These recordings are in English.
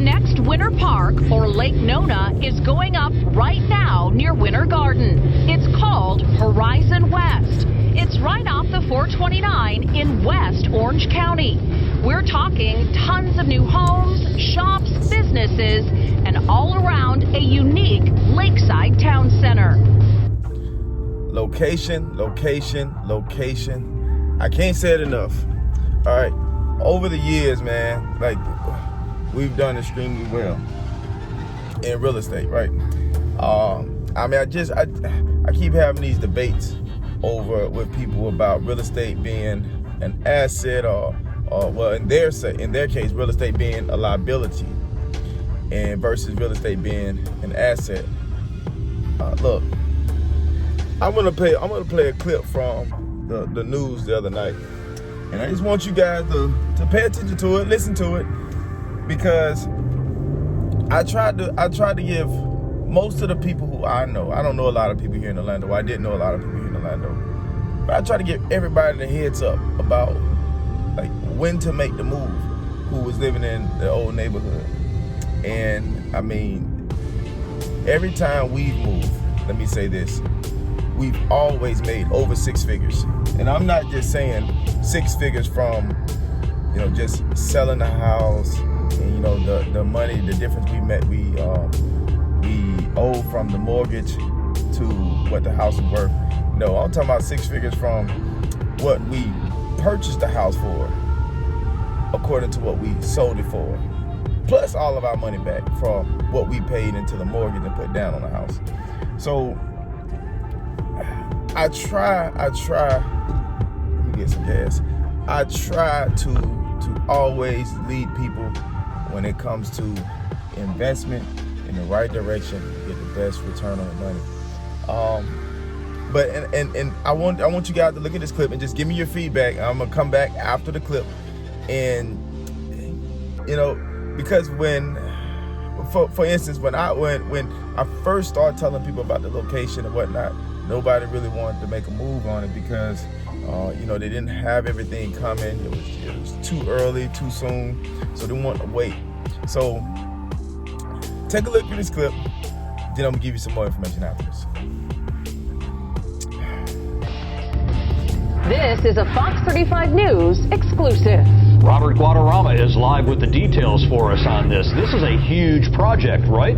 next Winter Park, or Lake Nona, is going up right now near Winter Garden. It's called Horizon West. It's right off the 429 in West Orange County. We're talking tons of new homes, shops, businesses, and all around a unique lakeside town center. Location, location, location. I can't say it enough. All right. Over the years, man, like, we've done extremely well in real estate, right? I mean, I keep having these debates over with people about real estate being an asset or well, in their case, real estate being a liability and versus real estate being an asset. Look, I'm gonna play a clip from the news the other night, and I just want you guys to pay attention to it, listen to it, because I tried to give most of the people who I know. I don't know a lot of people here in Orlando. I didn't know a lot of people here in Orlando, but I tried to give everybody the heads up about like when to make the move who was living in the old neighborhood. And I mean, every time we've moved, let me say this, we've always made over six figures. And I'm not just saying six figures from, you know, just selling the house and, you know, the money, the difference we owe from the mortgage to what the house is worth. No, I'm talking about six figures from what we purchased the house for, according to what we sold it for, plus all of our money back from what we paid into the mortgage and put down on the house. So I try, let me get some gas. I try to always lead people when it comes to investment in the right direction, get the best return on the money. But I want you guys to look at this clip and just give me your feedback. I'm gonna come back after the clip, and you know, because when, for instance, when I first started telling people about the location and whatnot, nobody really wanted to make a move on it because you know, they didn't have everything coming. It was too early, too soon, so they wanted to wait. So take a look at this clip, then I'm gonna give you some more information after this. This is a Fox 35 News exclusive. Robert Guadarrama is live with the details for us on this. This is a huge project, right?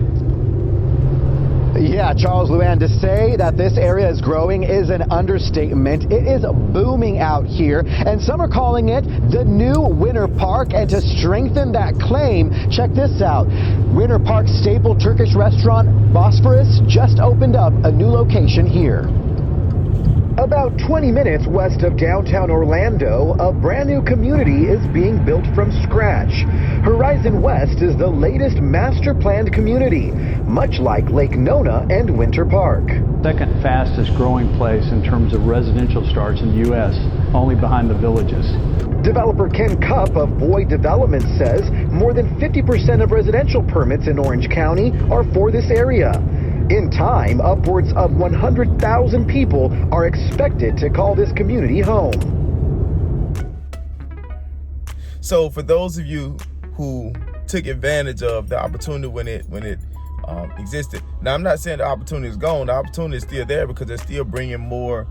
Yeah, Charles, Luann, to say that this area is growing is an understatement. It is booming out here, and some are calling it the new Winter Park. And to strengthen that claim, check this out. Winter Park staple Turkish restaurant Bosphorus just opened up a new location here. About 20 minutes west of downtown Orlando, a brand new community is being built from scratch. Horizon West is the latest master planned community, much like Lake Nona and Winter Park. Second fastest growing place in terms of residential starts in the U.S., only behind the Villages. Developer Ken Cupp of Boyd Development says more than 50% of residential permits in Orange County are for this area. In time, upwards of 100,000 people are expected to call this community home. So for those of you who took advantage of the opportunity when it existed, now I'm not saying the opportunity is gone. The opportunity is still there because they're still bringing more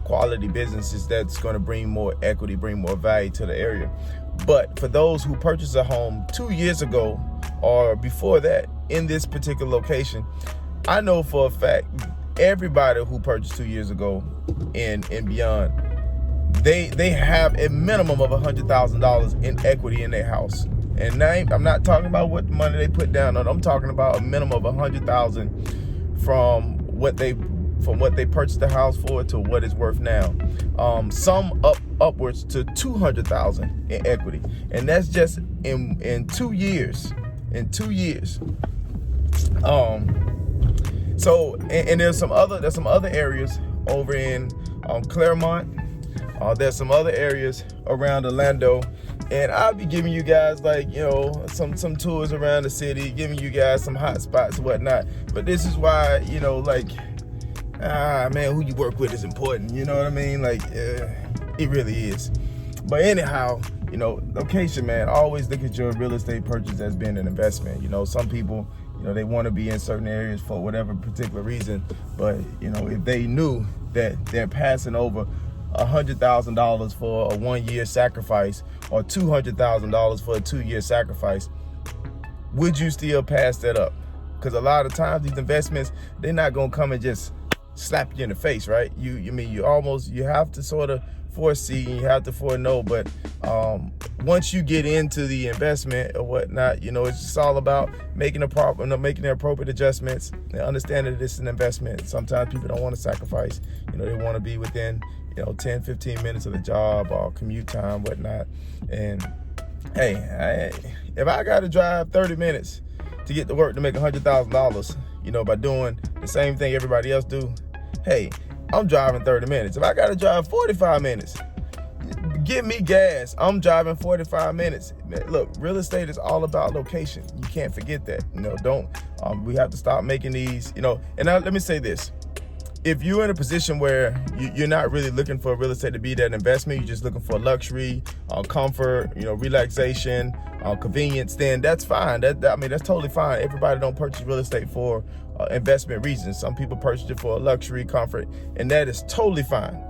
quality businesses that's going to bring more equity, bring more value to the area. But for those who purchased a home 2 years ago or before that in this particular location, I know for a fact everybody who purchased 2 years ago and beyond, they have a minimum of $100,000 in equity in their house. And now, I'm not talking about what money they put down on. I'm talking about a minimum of $100,000 from what they purchased the house for to what it's worth now. Some upwards to $200,000 in equity, and that's just in 2 years. In 2 years. So, and there's some other areas over in Claremont. There's some other areas around Orlando, and I'll be giving you guys, like, you know, some tours around the city, giving you guys some hot spots and whatnot. But this is why, you know, like, man, who you work with is important. You know what I mean? Like, it really is. But anyhow, you know, location, man. Always look at your real estate purchase as being an investment. You know, some people, you know, they want to be in certain areas for whatever particular reason, but you know, if they knew that they're passing over $100,000 for a 1-year sacrifice or $200,000 for a 2-year sacrifice, would you still pass that up? Because a lot of times these investments, they're not gonna come and just slap you in the face, right? You have to sort of foresee and you have to foreknow, but once you get into the investment or whatnot, you know, it's just all about making the appropriate adjustments and understanding that it's an investment. Sometimes people don't want to sacrifice, you know, they want to be within, you know, 10, 15 minutes of the job or commute time, whatnot. And hey, if I got to drive 30 minutes to get to work to make $100,000, you know, by doing the same thing everybody else do, hey, I'm driving 30 minutes. If I got to drive 45 minutes, give me gas. I'm driving 45 minutes. Look, real estate is all about location. You can't forget that. You know, we have to stop making these, you know, and now let me say this. If you're in a position where you're not really looking for real estate to be that investment, you're just looking for luxury, comfort, you know, relaxation, convenience, then that's fine. That's totally fine. Everybody don't purchase real estate for investment reasons. Some people purchase it for luxury, comfort, and that is totally fine.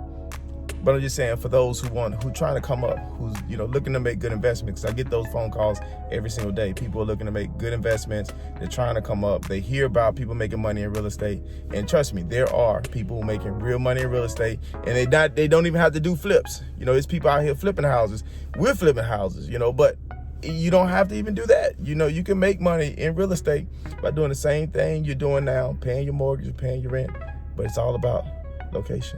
But I'm just saying, for those who trying to come up, who's, you know, looking to make good investments, I get those phone calls every single day. People are looking to make good investments. They're trying to come up. They hear about people making money in real estate, and trust me, there are people making real money in real estate, and they don't even have to do flips. You know, there's people out here flipping houses. We're flipping houses, you know, but you don't have to even do that. You know, you can make money in real estate by doing the same thing you're doing now, paying your mortgage, paying your rent, but it's all about location.